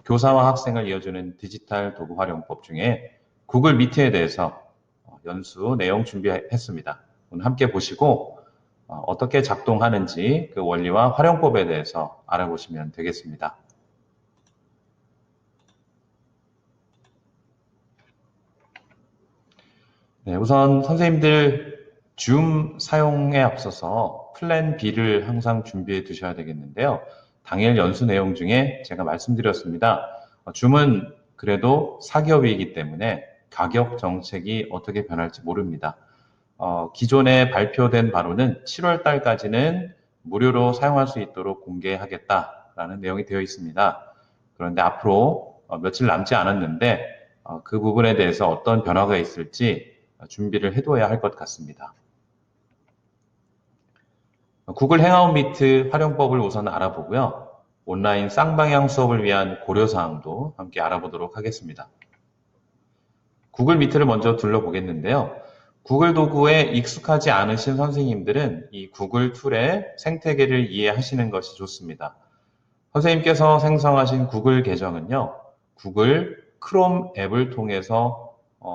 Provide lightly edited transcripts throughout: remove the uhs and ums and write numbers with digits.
교사와 학생을 이어주는 디지털 도구 활용법 중에 구글 미트에 대해서 연수 내용 준비했습니다. 오늘 함께 보시고 어떻게 작동하는지 그 원리와 활용법에 대해서 알아보시면 되겠습니다. 네, 우선 선생님들 줌 사용에 앞서서 플랜 B를 항상 준비해 두셔야 되겠는데요. 당일 연수 내용 중에 제가 말씀드렸습니다. 줌은 그래도 사기업이기 때문에 가격 정책이 어떻게 변할지 모릅니다. 기존에 발표된 바로는 7월 달까지는 무료로 사용할 수 있도록 공개하겠다라는 내용이 되어 있습니다. 그런데 앞으로 며칠 남지 않았는데 그 부분에 대해서 어떤 변화가 있을지 준비를 해둬야 할 것 같습니다. 구글 행아웃 미트 활용법을 우선 알아보고요. 온라인 쌍방향 수업을 위한 고려사항도 함께 알아보도록 하겠습니다. 구글 미트를 먼저 둘러보겠는데요. 구글 도구에 익숙하지 않으신 선생님들은 이 구글 툴의 생태계를 이해하시는 것이 좋습니다. 선생님께서 생성하신 구글 계정은요. 구글 크롬 앱을 통해서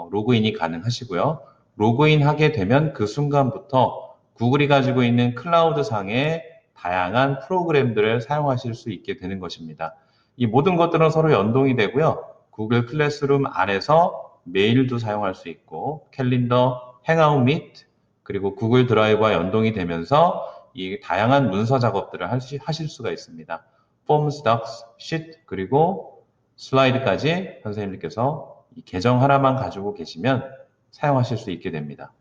로그인이 가능하시고요. 로그인하게 되면 그 순간부터 구글이 가지고 있는 클라우드 상의 다양한 프로그램들을 사용하실 수 있게 되는 것입니다. 이 모든 것들은 서로 연동이 되고요. 구글 클래스룸 안에서 메일도 사용할 수 있고 캘린더, 행아웃 미트, 그리고 구글 드라이브와 연동이 되면서 이 다양한 문서 작업들을 하실 수가 있습니다. 폼스, 덕스, 시트, 그리고 슬라이드까지 선생님들께서 이 계정 하나만 가지고 계시면 사용하실 수 있게 됩니다.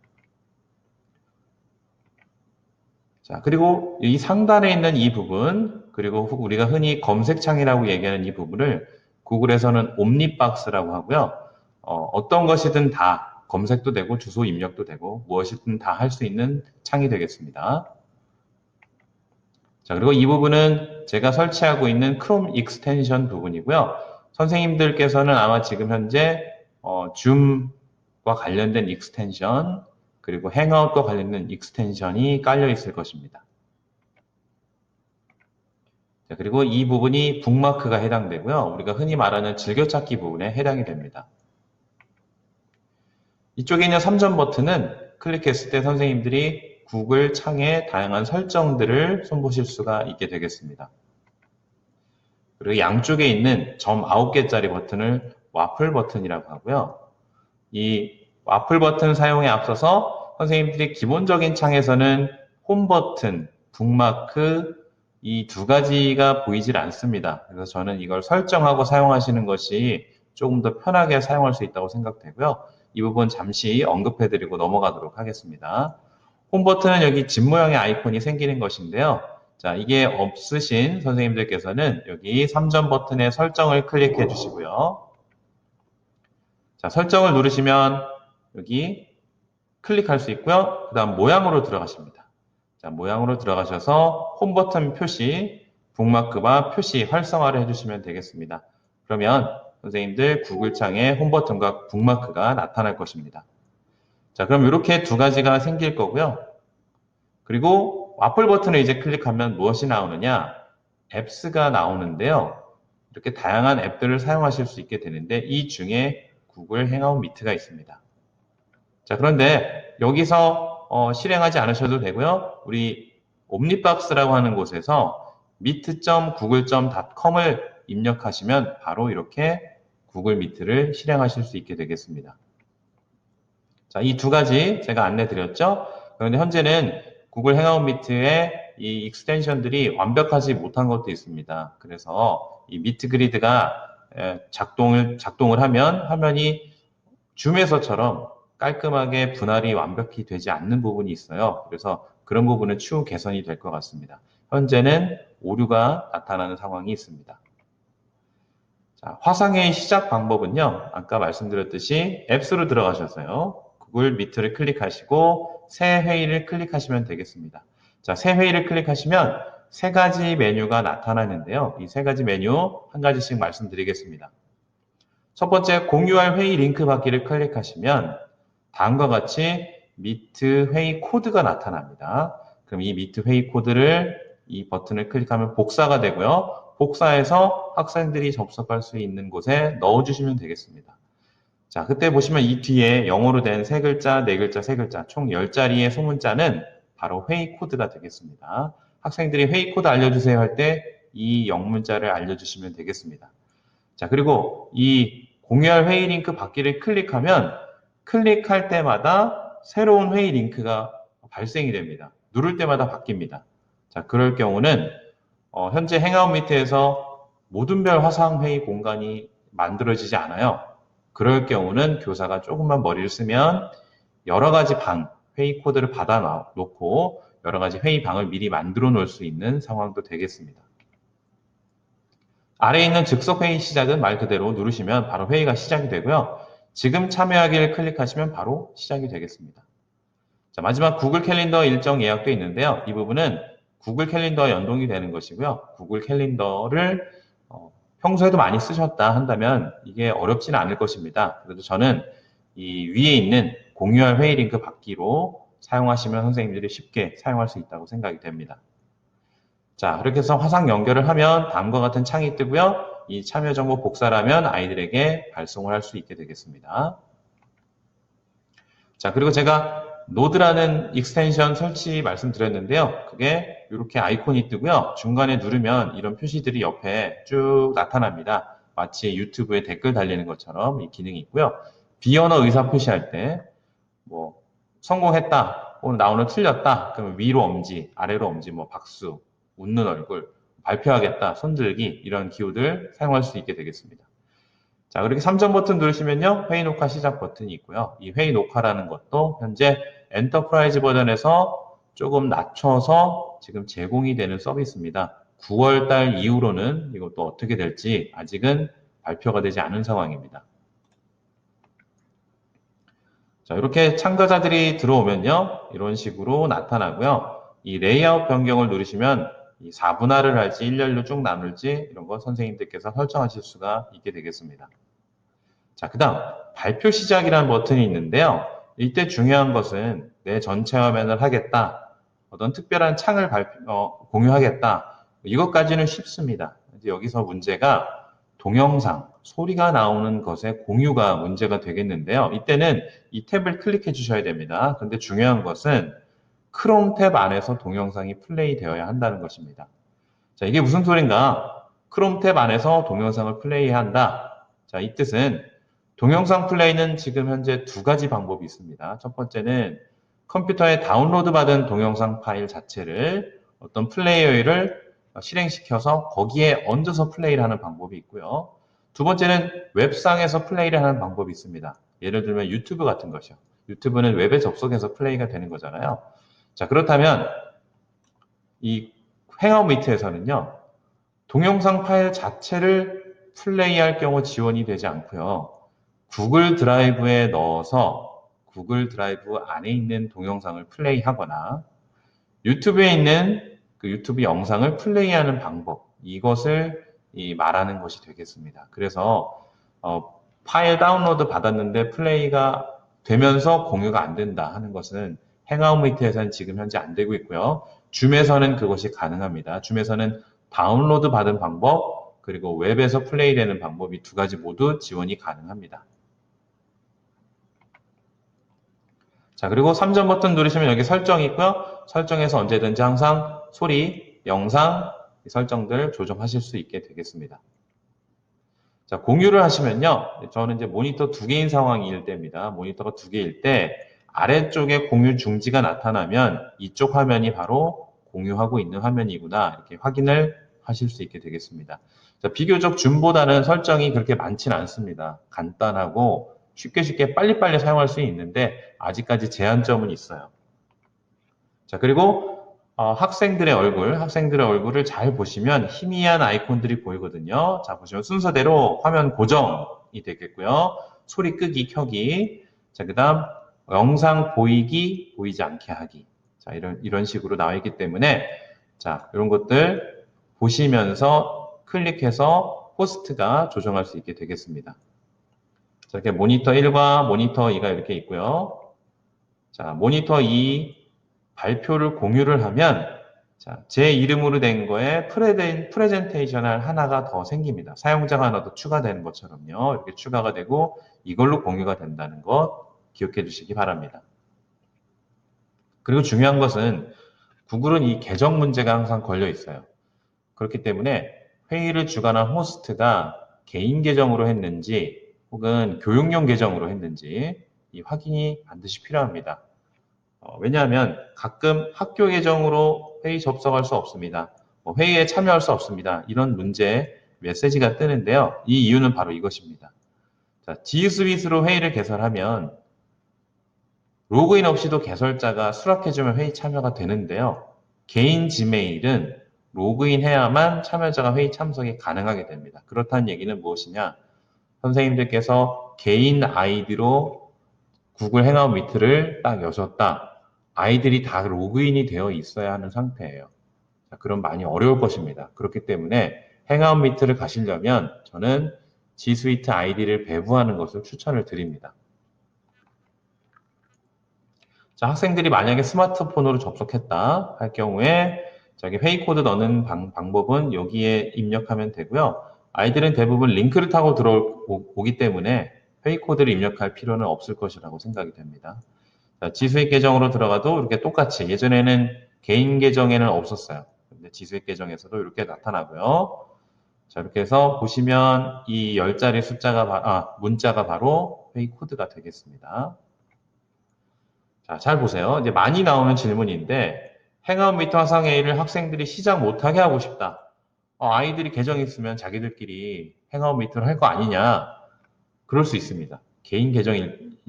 자, 그리고 이 상단에 있는 이 부분, 그리고 우리가 흔히 검색창이라고 얘기하는 이 부분을 구글에서는 옴니박스라고 하고요. 어떤 것이든 다 검색도 되고 주소 입력도 되고 무엇이든 다 할 수 있는 창이 되겠습니다. 자, 그리고 이 부분은 제가 설치하고 있는 크롬 익스텐션 부분이고요. 선생님들께서는 아마 지금 현재 줌과 관련된 익스텐션, 그리고 행아웃과 관련된 익스텐션이 깔려 있을 것입니다. 자, 그리고 이 부분이 북마크가 해당되고요. 우리가 흔히 말하는 즐겨찾기 부분에 해당이 됩니다. 이쪽에 있는 3점 버튼은 클릭했을 때 선생님들이 구글 창의 다양한 설정들을 손보실 수가 있게 되겠습니다. 그리고 양쪽에 있는 점 9개짜리 버튼을 와플 버튼이라고 하고요. 이 와플 버튼 사용에 앞서서 선생님들이 기본적인 창에서는 홈 버튼, 북마크 이 두 가지가 보이질 않습니다. 그래서 저는 이걸 설정하고 사용하시는 것이 조금 더 편하게 사용할 수 있다고 생각되고요. 이 부분 잠시 언급해드리고 넘어가도록 하겠습니다. 홈 버튼은 여기 집 모양의 아이콘이 생기는 것인데요. 자, 이게 없으신 선생님들께서는 여기 3점 버튼의 설정을 클릭해 주시고요. 자, 설정을 누르시면 여기 클릭할 수 있고요. 그 다음 모양으로 들어가십니다. 자, 모양으로 들어가셔서 홈 버튼 표시, 북마크와 표시 활성화를 해주시면 되겠습니다. 그러면 선생님들 구글 창에 홈 버튼과 북마크가 나타날 것입니다. 자, 그럼 이렇게 두 가지가 생길 거고요. 그리고 와플 버튼을 이제 클릭하면 무엇이 나오느냐? 앱스가 나오는데요. 이렇게 다양한 앱들을 사용하실 수 있게 되는데 이 중에 구글 행아웃 미트가 있습니다. 자, 그런데 여기서 실행하지 않으셔도 되고요. 우리 옴니박스라고 하는 곳에서 meet.google.com을 입력하시면 바로 이렇게 구글 미트를 실행하실 수 있게 되겠습니다. 자, 이 두 가지 제가 안내 드렸죠. 그런데 현재는 구글 행아웃 미트의 이 익스텐션들이 완벽하지 못한 것도 있습니다. 그래서 이 미트 그리드가 작동을 하면 화면이 줌에서처럼 깔끔하게 분할이 완벽히 되지 않는 부분이 있어요. 그래서 그런 부분은 추후 개선이 될 것 같습니다. 현재는 오류가 나타나는 상황이 있습니다. 자, 화상회의 시작 방법은요. 아까 말씀드렸듯이 앱스로 들어가셔서요. 구글 미트를 클릭하시고 새 회의를 클릭하시면 되겠습니다. 자, 새 회의를 클릭하시면 세 가지 메뉴가 나타나는데요. 이 세 가지 메뉴 한 가지씩 말씀드리겠습니다. 첫 번째, 공유할 회의 링크 받기를 클릭하시면 다음과 같이 미트 회의 코드가 나타납니다. 그럼 이 미트 회의 코드를 이 버튼을 클릭하면 복사가 되고요. 복사해서 학생들이 접속할 수 있는 곳에 넣어주시면 되겠습니다. 자, 그때 보시면 이 뒤에 영어로 된 3글자, 4글자, 3글자, 총 10자리의 소문자는 바로 회의 코드가 되겠습니다. 학생들이 회의 코드 알려주세요 할 때 이 영문자를 알려주시면 되겠습니다. 자, 그리고 이 공유할 회의 링크 받기를 클릭하면 클릭할 때마다 새로운 회의 링크가 발생이 됩니다. 누를 때마다 바뀝니다. 자, 그럴 경우는 현재 행아웃 미트에서 모든 별 화상 회의 공간이 만들어지지 않아요. 그럴 경우는 교사가 조금만 머리를 쓰면 여러 가지 방, 회의 코드를 받아 놓고 여러 가지 회의 방을 미리 만들어 놓을 수 있는 상황도 되겠습니다. 아래에 있는 즉석 회의 시작은 말 그대로 누르시면 바로 회의가 시작이 되고요. 지금 참여하기를 클릭하시면 바로 시작이 되겠습니다. 자, 마지막 구글 캘린더 일정 예약도 있는데요. 이 부분은 구글 캘린더와 연동이 되는 것이고요. 구글 캘린더를 평소에도 많이 쓰셨다 한다면 이게 어렵지는 않을 것입니다. 그래도 저는 이 위에 있는 공유할 회의 링크 받기로 사용하시면 선생님들이 쉽게 사용할 수 있다고 생각이 됩니다. 자, 이렇게 해서 화상 연결을 하면 다음과 같은 창이 뜨고요. 이 참여 정보 복사를 하면 아이들에게 발송을 할 수 있게 되겠습니다. 자, 그리고 제가 노드라는 익스텐션 설치 말씀드렸는데요. 그게 이렇게 아이콘이 뜨고요. 중간에 누르면 이런 표시들이 옆에 쭉 나타납니다. 마치 유튜브에 댓글 달리는 것처럼 이 기능이 있고요. 비언어 의사 표시할 때 뭐 성공했다, 오늘 나 오늘 틀렸다, 그러면 위로 엄지, 아래로 엄지, 뭐 박수, 웃는 얼굴, 발표하겠다, 손들기 이런 기호들 사용할 수 있게 되겠습니다. 자, 그렇게 3점 버튼 누르시면요. 회의 녹화 시작 버튼이 있고요. 이 회의 녹화라는 것도 현재 엔터프라이즈 버전에서 조금 낮춰서 지금 제공이 되는 서비스입니다. 9월 달 이후로는 이것도 어떻게 될지 아직은 발표가 되지 않은 상황입니다. 자, 이렇게 참가자들이 들어오면요. 이런 식으로 나타나고요. 이 레이아웃 변경을 누르시면 이 4분할을 할지 일렬로 쭉 나눌지 이런 거 선생님들께서 설정하실 수가 있게 되겠습니다. 자, 그 다음 발표 시작이라는 버튼이 있는데요. 이때 중요한 것은 내 전체 화면을 하겠다, 어떤 특별한 창을 공유하겠다, 이것까지는 쉽습니다. 이제 여기서 문제가 동영상, 소리가 나오는 것의 공유가 문제가 되겠는데요. 이때는 이 탭을 클릭해 주셔야 됩니다. 근데 중요한 것은 크롬 탭 안에서 동영상이 플레이 되어야 한다는 것입니다. 자, 이게 무슨 소린가? 크롬 탭 안에서 동영상을 플레이한다. 자, 이 뜻은 동영상 플레이는 지금 현재 2가지 방법이 있습니다. 첫 번째는 컴퓨터에 다운로드 받은 동영상 파일 자체를 어떤 플레이어를 실행시켜서 거기에 얹어서 플레이를 하는 방법이 있고요. 두 번째는 웹상에서 플레이를 하는 방법이 있습니다. 예를 들면 유튜브 같은 것이요. 유튜브는 웹에 접속해서 플레이가 되는 거잖아요. 자, 그렇다면 이 행아웃 미트에서는요. 동영상 파일 자체를 플레이할 경우 지원이 되지 않고요. 구글 드라이브에 넣어서 구글 드라이브 안에 있는 동영상을 플레이하거나 유튜브에 있는 그 유튜브 영상을 플레이하는 방법, 이것을 말하는 것이 되겠습니다. 그래서 파일 다운로드 받았는데 플레이가 되면서 공유가 안 된다 하는 것은 행아웃 미트에서는 지금 현재 안 되고 있고요. 줌에서는 그것이 가능합니다. 줌에서는 다운로드 받은 방법, 그리고 웹에서 플레이되는 방법이 2가지 모두 지원이 가능합니다. 자, 그리고 3점 버튼 누르시면 여기 설정이 있고요. 설정에서 언제든지 항상 소리, 영상 설정들 조정하실 수 있게 되겠습니다. 자, 공유를 하시면요. 저는 이제 모니터 2개인 상황일 때입니다. 모니터가 2개일 때 아래쪽에 공유 중지가 나타나면 이쪽 화면이 바로 공유하고 있는 화면이구나 이렇게 확인을 하실 수 있게 되겠습니다. 자, 비교적 줌보다는 설정이 그렇게 많지는 않습니다. 간단하고 쉽게 빨리빨리 사용할 수 있는데 아직까지 제한점은 있어요. 자, 그리고 학생들의 얼굴을 잘 보시면 희미한 아이콘들이 보이거든요. 자, 보시면 순서대로 화면 고정이 되겠고요. 소리 끄기, 켜기. 자, 그 다음 영상 보이기, 보이지 않게 하기. 자, 이런 식으로 나와 있기 때문에 자, 이런 것들 보시면서 클릭해서 호스트가 조정할 수 있게 되겠습니다. 자, 이렇게 모니터 1과 모니터 2가 이렇게 있고요. 자, 모니터 2 발표를 공유를 하면 자, 제 이름으로 된 거에 프레젠테이션할 하나가 더 생깁니다. 사용자가 하나 더 추가되는 것처럼요. 이렇게 추가가 되고 이걸로 공유가 된다는 것 기억해 주시기 바랍니다. 그리고 중요한 것은 구글은 이 계정 문제가 항상 걸려 있어요. 그렇기 때문에 회의를 주관한 호스트가 개인 계정으로 했는지 혹은 교육용 계정으로 했는지 이 확인이 반드시 필요합니다. 왜냐하면 가끔 학교 계정으로 회의 접속할 수 없습니다. 회의에 참여할 수 없습니다. 이런 문제 메시지가 뜨는데요. 이 이유는 바로 이것입니다. 자, G Suite로 회의를 개설하면 로그인 없이도 개설자가 수락해주면 회의 참여가 되는데요. 개인 지메일은 로그인해야만 참여자가 회의 참석이 가능하게 됩니다. 그렇다는 얘기는 무엇이냐? 선생님들께서 개인 아이디로 구글 행아웃 미트를 딱 여셨다. 아이들이 다 로그인이 되어 있어야 하는 상태예요. 자, 그럼 많이 어려울 것입니다. 그렇기 때문에 행아웃 미트를 가시려면 저는 G Suite 아이디를 배부하는 것을 추천을 드립니다. 자, 학생들이 만약에 스마트폰으로 접속했다 할 경우에 저기 회의 코드 넣는 방법은 여기에 입력하면 되고요. 아이들은 대부분 링크를 타고 들어오기 때문에 회의 코드를 입력할 필요는 없을 것이라고 생각이 됩니다. 자, 지수익 계정으로 들어가도 이렇게 똑같이 예전에는 개인 계정에는 없었어요. 근데 지수익 계정에서도 이렇게 나타나고요. 자, 이렇게 해서 보시면 이 10자리 문자가 바로 회의 코드가 되겠습니다. 자, 잘 보세요. 이제 많이 나오는 질문인데 행아웃 미트 화상 회의를 학생들이 시작 못하게 하고 싶다. 아이들이 계정 있으면 자기들끼리 행아웃 미트를 할 거 아니냐. 그럴 수 있습니다. 개인 계정일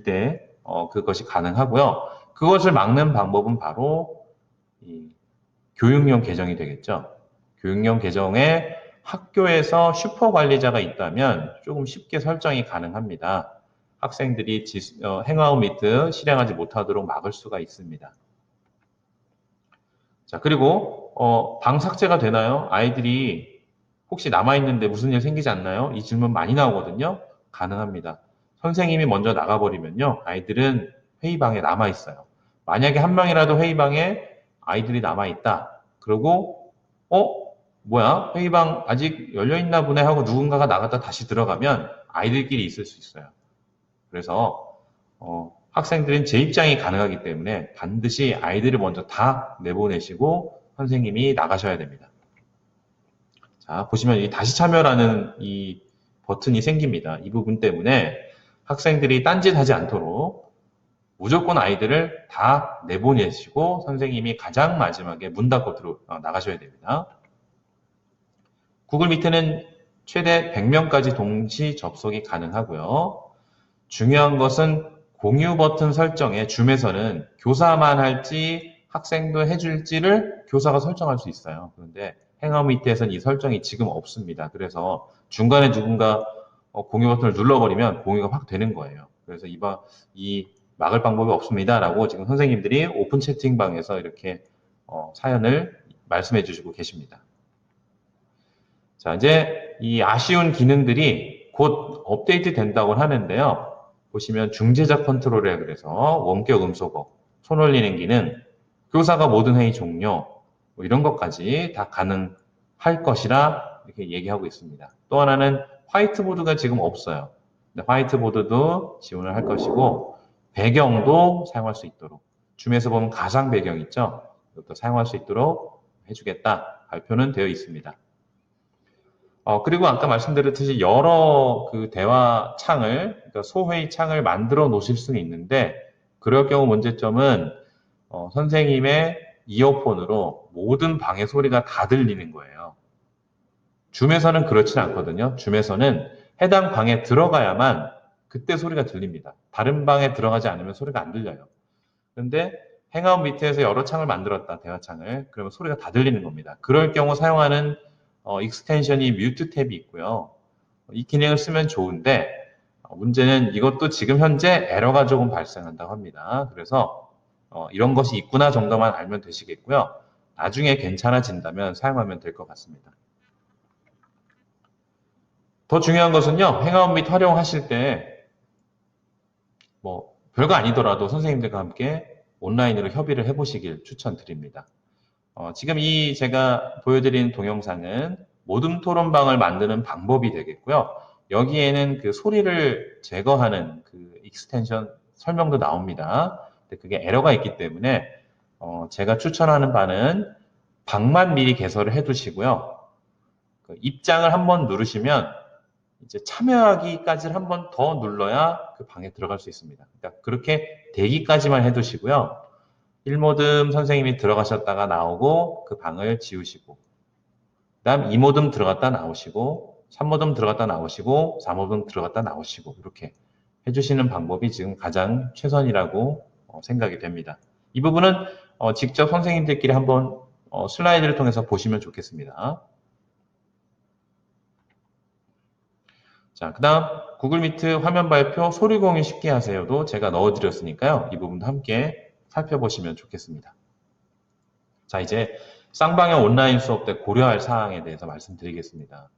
때 그것이 가능하고요. 그것을 막는 방법은 바로 이 교육용 계정이 되겠죠. 교육용 계정에 학교에서 슈퍼 관리자가 있다면 조금 쉽게 설정이 가능합니다. 학생들이 행아웃 미트 실행하지 못하도록 막을 수가 있습니다. 자, 그리고 방 삭제가 되나요? 아이들이 혹시 남아있는데 무슨 일 생기지 않나요? 이 질문 많이 나오거든요. 가능합니다. 선생님이 먼저 나가버리면요. 아이들은 회의방에 남아있어요. 만약에 한 명이라도 회의방에 아이들이 남아있다. 그리고 뭐야? 회의방 아직 열려있나 보네 하고 누군가가 나갔다 다시 들어가면 아이들끼리 있을 수 있어요. 그래서 학생들은 재입장이 가능하기 때문에 반드시 아이들을 먼저 다 내보내시고 선생님이 나가셔야 됩니다. 자, 보시면 이 다시 참여라는 이 버튼이 생깁니다. 이 부분 때문에 학생들이 딴짓하지 않도록 무조건 아이들을 다 내보내시고 선생님이 가장 마지막에 문 닫고 나가셔야 됩니다. 구글 미트는 최대 100명까지 동시 접속이 가능하고요. 중요한 것은 공유 버튼 설정에 줌에서는 교사만 할지 학생도 해줄지를 교사가 설정할 수 있어요. 그런데 행아웃 미트에서는 이 설정이 지금 없습니다. 그래서 중간에 누군가 공유 버튼을 눌러버리면 공유가 확 되는 거예요. 그래서 이 막을 방법이 없습니다. 라고 지금 선생님들이 오픈 채팅방에서 이렇게 사연을 말씀해 주시고 계십니다. 자, 이제 이 아쉬운 기능들이 곧 업데이트 된다고 하는데요. 보시면 중재자 컨트롤에 그래서 원격 음소거, 손 올리는 기능, 교사가 모든 회의 종료, 이런 것까지 다 가능할 것이라 이렇게 얘기하고 있습니다. 또 하나는 화이트보드가 지금 없어요. 근데 화이트보드도 지원을 할 것이고 배경도 사용할 수 있도록 줌에서 보면 가상 배경 있죠? 이것도 사용할 수 있도록 해주겠다 발표는 되어 있습니다. 그리고 아까 말씀드렸듯이 여러 그 대화 창을, 그러니까 소회의 창을 만들어 놓으실 수는 있는데, 그럴 경우 문제점은, 선생님의 이어폰으로 모든 방의 소리가 다 들리는 거예요. 줌에서는 그렇진 않거든요. 줌에서는 해당 방에 들어가야만 그때 소리가 들립니다. 다른 방에 들어가지 않으면 소리가 안 들려요. 그런데 행아웃 미트에서 여러 창을 만들었다, 대화 창을. 그러면 소리가 다 들리는 겁니다. 그럴 경우 사용하는 익스텐션이 뮤트 탭이 있고요. 이 기능을 쓰면 좋은데 문제는 이것도 지금 현재 에러가 조금 발생한다고 합니다. 그래서 이런 것이 있구나 정도만 알면 되시겠고요. 나중에 괜찮아진다면 사용하면 될 것 같습니다. 더 중요한 것은요. 행아웃 및 활용하실 때 별거 아니더라도 선생님들과 함께 온라인으로 협의를 해보시길 추천드립니다. 지금 이 제가 보여드린 동영상은 모둠 토론방을 만드는 방법이 되겠고요. 여기에는 그 소리를 제거하는 그 익스텐션 설명도 나옵니다. 근데 그게 에러가 있기 때문에 제가 추천하는 바는 방만 미리 개설을 해두시고요. 그 입장을 한번 누르시면 이제 참여하기까지를 한번 더 눌러야 그 방에 들어갈 수 있습니다. 그러니까 그렇게 대기까지만 해두시고요. 1모듬 선생님이 들어가셨다가 나오고 그 방을 지우시고, 그 다음 2모듬 들어갔다 나오시고, 3모듬 들어갔다 나오시고, 4모듬 들어갔다 나오시고, 이렇게 해주시는 방법이 지금 가장 최선이라고 생각이 됩니다. 이 부분은 직접 선생님들끼리 한번 슬라이드를 통해서 보시면 좋겠습니다. 자, 그 다음 구글 미트 화면 발표 소리 공유 쉽게 하세요도 제가 넣어드렸으니까요. 이 부분도 함께 살펴보시면 좋겠습니다. 자, 이제 쌍방향 온라인 수업 때 고려할 사항에 대해서 말씀드리겠습니다.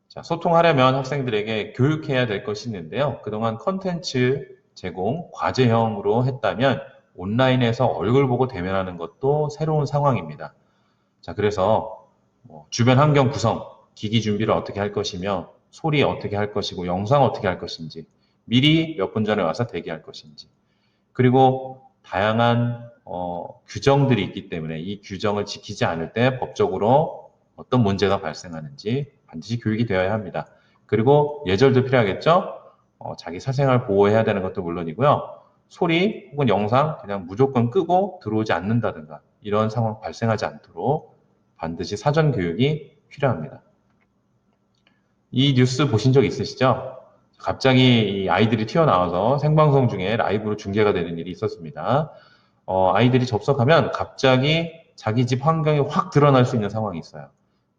자, 소통하려면 학생들에게 교육해야 될 것이 있는데요. 그동안 컨텐츠 제공, 과제형으로 했다면 온라인에서 얼굴 보고 대면하는 것도 새로운 상황입니다. 자, 그래서 주변 환경 구성, 기기 준비를 어떻게 할 것이며 소리 어떻게 할 것이고 영상 어떻게 할 것인지 미리 몇 분 전에 와서 대기할 것인지 그리고 다양한 규정들이 있기 때문에 이 규정을 지키지 않을 때 법적으로 어떤 문제가 발생하는지 반드시 교육이 되어야 합니다. 그리고 예절도 필요하겠죠? 자기 사생활 보호해야 되는 것도 물론이고요. 소리 혹은 영상 그냥 무조건 끄고 들어오지 않는다든가 이런 상황 발생하지 않도록 반드시 사전 교육이 필요합니다. 이 뉴스 보신 적 있으시죠? 갑자기 아이들이 튀어나와서 생방송 중에 라이브로 중계가 되는 일이 있었습니다. 아이들이 접속하면 갑자기 자기 집 환경이 확 드러날 수 있는 상황이 있어요.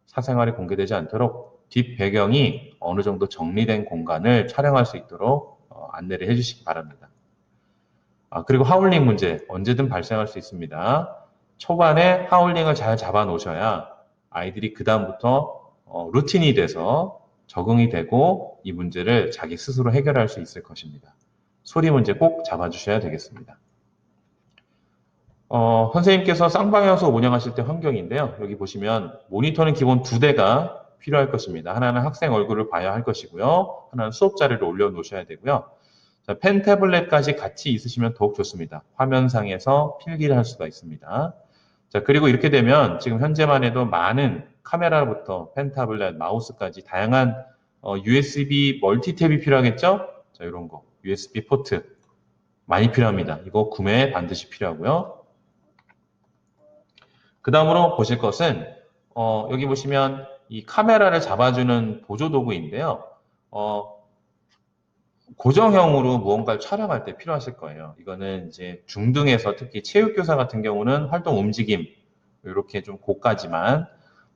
사생활이 공개되지 않도록 뒷 배경이 어느 정도 정리된 공간을 촬영할 수 있도록 안내를 해주시기 바랍니다. 그리고 하울링 문제 언제든 발생할 수 있습니다. 초반에 하울링을 잘 잡아 놓으셔야 아이들이 그 다음부터 루틴이 돼서 적응이 되고 이 문제를 자기 스스로 해결할 수 있을 것입니다. 소리 문제 꼭 잡아주셔야 되겠습니다. 선생님께서 쌍방향 수업 운영하실 때 환경인데요. 여기 보시면 모니터는 기본 2대가 필요할 것입니다. 하나는 학생 얼굴을 봐야 할 것이고요. 하나는 수업 자료를 올려놓으셔야 되고요. 자, 펜 태블릿까지 같이 있으시면 더욱 좋습니다. 화면상에서 필기를 할 수가 있습니다. 자, 그리고 이렇게 되면 지금 현재만 해도 많은 카메라부터 펜 태블릿, 마우스까지 다양한 USB 멀티탭이 필요하겠죠? 자, 이런 거. USB 포트. 많이 필요합니다. 이거 구매 반드시 필요하고요. 그 다음으로 보실 것은 여기 보시면 이 카메라를 잡아주는 보조도구인데요. 고정형으로 무언가를 촬영할 때 필요하실 거예요. 이거는 이제 중등에서 특히 체육교사 같은 경우는 활동 움직임 이렇게 좀 고가지만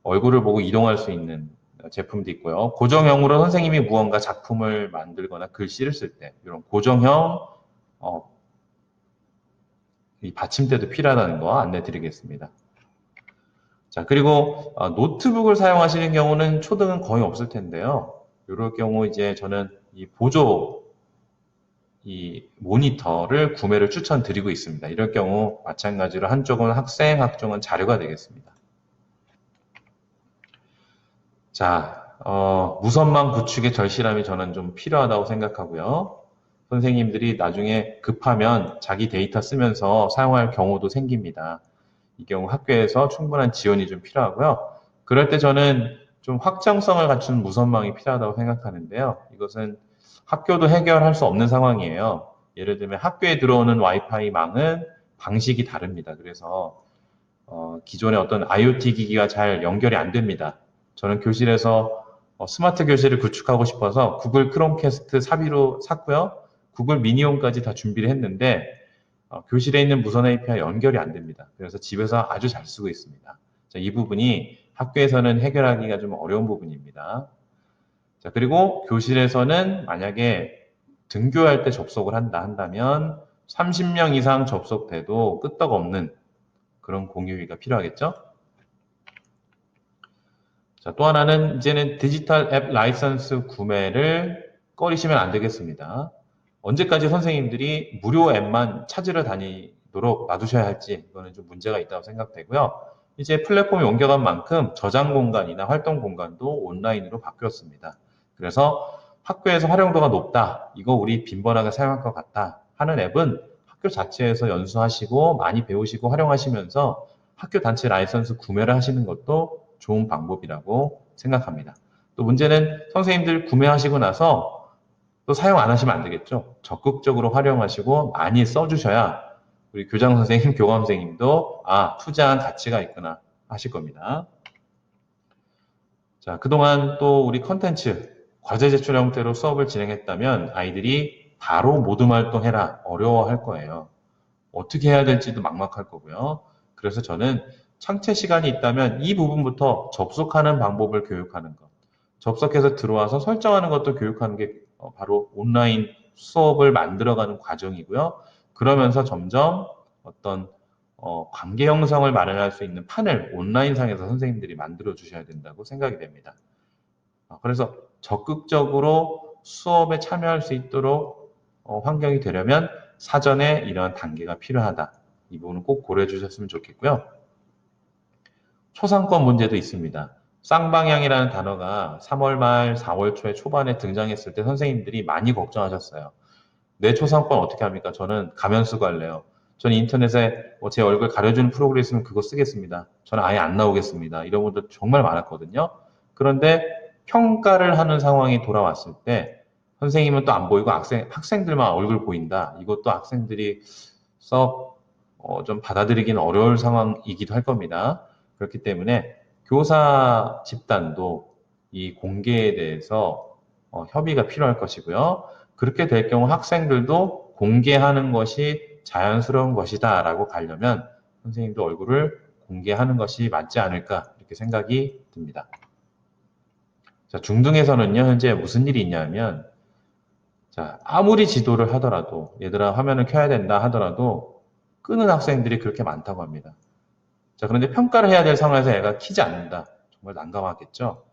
얼굴을 보고 이동할 수 있는 제품도 있고요. 고정형으로 선생님이 무언가 작품을 만들거나 글씨를 쓸 때 이런 고정형 이 받침대도 필요하다는 거 안내 드리겠습니다. 자, 그리고 노트북을 사용하시는 경우는 초등은 거의 없을 텐데요. 이럴 경우 이제 저는 이 보조 이 모니터를 구매를 추천드리고 있습니다. 이럴 경우 마찬가지로 한쪽은 학생, 한쪽은 자료가 되겠습니다. 자, 무선망 구축의 절실함이 저는 좀 필요하다고 생각하고요. 선생님들이 나중에 급하면 자기 데이터 쓰면서 사용할 경우도 생깁니다. 이 경우 학교에서 충분한 지원이 좀 필요하고요. 그럴 때 저는 좀 확장성을 갖춘 무선망이 필요하다고 생각하는데요. 이것은 학교도 해결할 수 없는 상황이에요. 예를 들면 학교에 들어오는 와이파이 망은 방식이 다릅니다. 그래서 기존의 어떤 IoT 기기가 잘 연결이 안 됩니다. 저는 교실에서 스마트 교실을 구축하고 싶어서 구글 크롬캐스트 사비로 샀고요. 구글 미니홈까지 다 준비를 했는데 교실에 있는 무선 API 연결이 안 됩니다. 그래서 집에서 아주 잘 쓰고 있습니다. 자, 이 부분이 학교에서는 해결하기가 좀 어려운 부분입니다. 자, 그리고 교실에서는 만약에 등교할 때 접속을 한다면 30명 이상 접속돼도 끄떡없는 그런 공유위가 필요하겠죠? 자, 또 하나는 이제는 디지털 앱 라이선스 구매를 꺼리시면 안 되겠습니다. 언제까지 선생님들이 무료 앱만 찾으러 다니도록 놔두셔야 할지 이거는 좀 문제가 있다고 생각되고요. 이제 플랫폼이 옮겨간 만큼 저장 공간이나 활동 공간도 온라인으로 바뀌었습니다. 그래서 학교에서 활용도가 높다, 이거 우리 빈번하게 사용할 것 같다 하는 앱은 학교 자체에서 연수하시고 많이 배우시고 활용하시면서 학교 단체 라이선스 구매를 하시는 것도 좋은 방법이라고 생각합니다. 또 문제는 선생님들 구매하시고 나서 또 사용 안 하시면 안 되겠죠. 적극적으로 활용하시고 많이 써주셔야 우리 교장 선생님, 교감 선생님도 투자한 가치가 있구나 하실 겁니다. 자, 그동안 또 우리 컨텐츠, 과제 제출 형태로 수업을 진행했다면 아이들이 바로 모둠 활동해라 어려워할 거예요. 어떻게 해야 될지도 막막할 거고요. 그래서 저는 창체 시간이 있다면 이 부분부터 접속하는 방법을 교육하는 것, 접속해서 들어와서 설정하는 것도 교육하는 게 바로 온라인 수업을 만들어가는 과정이고요. 그러면서 점점 어떤 관계 형성을 마련할 수 있는 판을 온라인상에서 선생님들이 만들어 주셔야 된다고 생각이 됩니다. 그래서 적극적으로 수업에 참여할 수 있도록 환경이 되려면 사전에 이러한 단계가 필요하다. 이 부분은 꼭 고려해 주셨으면 좋겠고요. 초상권 문제도 있습니다. 쌍방향이라는 단어가 3월 말 4월 초에 초반에 등장했을 때 선생님들이 많이 걱정하셨어요. 내 초상권 어떻게 합니까? 저는 가면 쓰고 할래요. 저는 인터넷에 제 얼굴 가려주는 프로그램 있으면 그거 쓰겠습니다. 저는 아예 안 나오겠습니다. 이런 분들 정말 많았거든요. 그런데 평가를 하는 상황이 돌아왔을 때 선생님은 또 안 보이고 학생들만 얼굴 보인다. 이것도 학생들이 썩 좀 받아들이기는 어려울 상황이기도 할 겁니다. 그렇기 때문에 교사 집단도 이 공개에 대해서 협의가 필요할 것이고요. 그렇게 될 경우 학생들도 공개하는 것이 자연스러운 것이다 라고 가려면 선생님도 얼굴을 공개하는 것이 맞지 않을까 이렇게 생각이 듭니다. 자, 중등에서는요, 현재 무슨 일이 있냐면, 자, 아무리 지도를 하더라도, 얘들아 화면을 켜야 된다 하더라도, 끄는 학생들이 그렇게 많다고 합니다. 자, 그런데 평가를 해야 될 상황에서 애가 키지 않는다. 정말 난감하겠죠?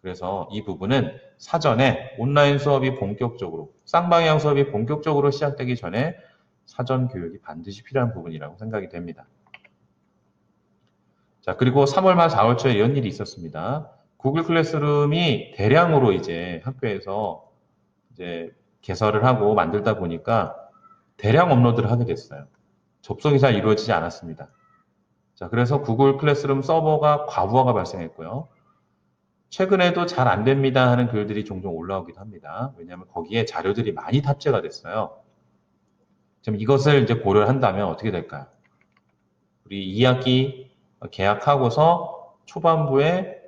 그래서 이 부분은 사전에 온라인 수업이 본격적으로, 쌍방향 수업이 본격적으로 시작되기 전에 사전 교육이 반드시 필요한 부분이라고 생각이 됩니다. 자, 그리고 3월 말 4월 초에 이런 일이 있었습니다. 구글 클래스룸이 대량으로 이제 학교에서 이제 개설을 하고 만들다 보니까 대량 업로드를 하게 됐어요. 접속이 잘 이루어지지 않았습니다. 자, 그래서 구글 클래스룸 서버가 과부하가 발생했고요. 최근에도 잘 안 됩니다 하는 글들이 종종 올라오기도 합니다. 왜냐하면 거기에 자료들이 많이 탑재가 됐어요. 지금 이것을 이제 고려를 한다면 어떻게 될까요? 우리 2학기 개학하고서 초반부에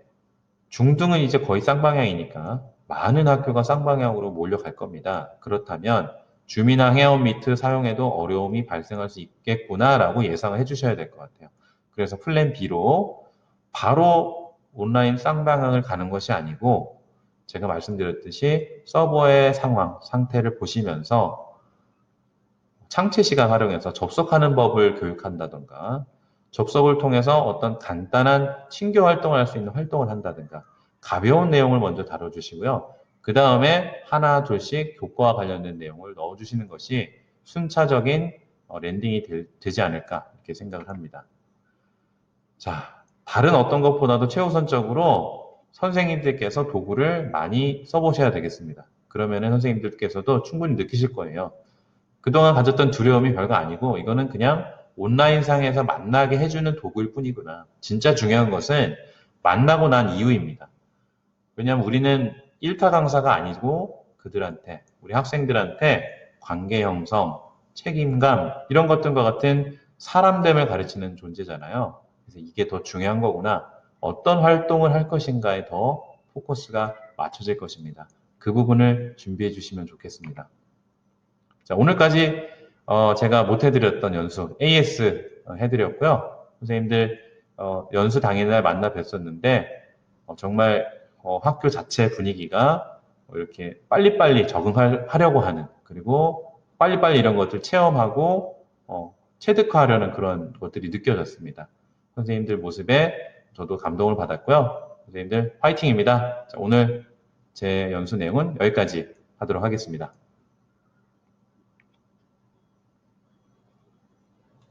중등은 이제 거의 쌍방향이니까 많은 학교가 쌍방향으로 몰려갈 겁니다. 그렇다면 줌이나 헤어미트 사용에도 어려움이 발생할 수 있겠구나라고 예상을 해주셔야 될 것 같아요. 그래서 플랜 B로 바로 온라인 쌍방향을 가는 것이 아니고 제가 말씀드렸듯이 서버의 상태를 보시면서 창체 시간 활용해서 접속하는 법을 교육한다던가 접속을 통해서 어떤 간단한 친교 활동을 할 수 있는 활동을 한다든가 가벼운 내용을 먼저 다뤄주시고요. 그 다음에 하나 둘씩 교과와 관련된 내용을 넣어주시는 것이 순차적인 랜딩이 되지 않을까 이렇게 생각을 합니다. 자, 다른 어떤 것보다도 최우선적으로 선생님들께서 도구를 많이 써보셔야 되겠습니다. 그러면은 선생님들께서도 충분히 느끼실 거예요. 그동안 가졌던 두려움이 별거 아니고 이거는 그냥 온라인상에서 만나게 해주는 도구일 뿐이구나. 진짜 중요한 것은 만나고 난 이후입니다. 왜냐하면 우리는 1타 강사가 아니고 그들한테, 우리 학생들한테 관계 형성, 책임감 이런 것들과 같은 사람됨을 가르치는 존재잖아요. 그래서 이게 더 중요한 거구나. 어떤 활동을 할 것인가에 더 포커스가 맞춰질 것입니다. 그 부분을 준비해 주시면 좋겠습니다. 자, 오늘까지 제가 못 해드렸던 연수 AS 해드렸고요. 선생님들 연수 당일날 만나 뵀었는데 정말 학교 자체 분위기가 이렇게 빨리빨리 적응하려고 하는 그리고 빨리빨리 이런 것들 체험하고 체득화하려는 그런 것들이 느껴졌습니다. 선생님들 모습에 저도 감동을 받았고요. 선생님들 화이팅입니다. 자, 오늘 제 연수 내용은 여기까지 하도록 하겠습니다.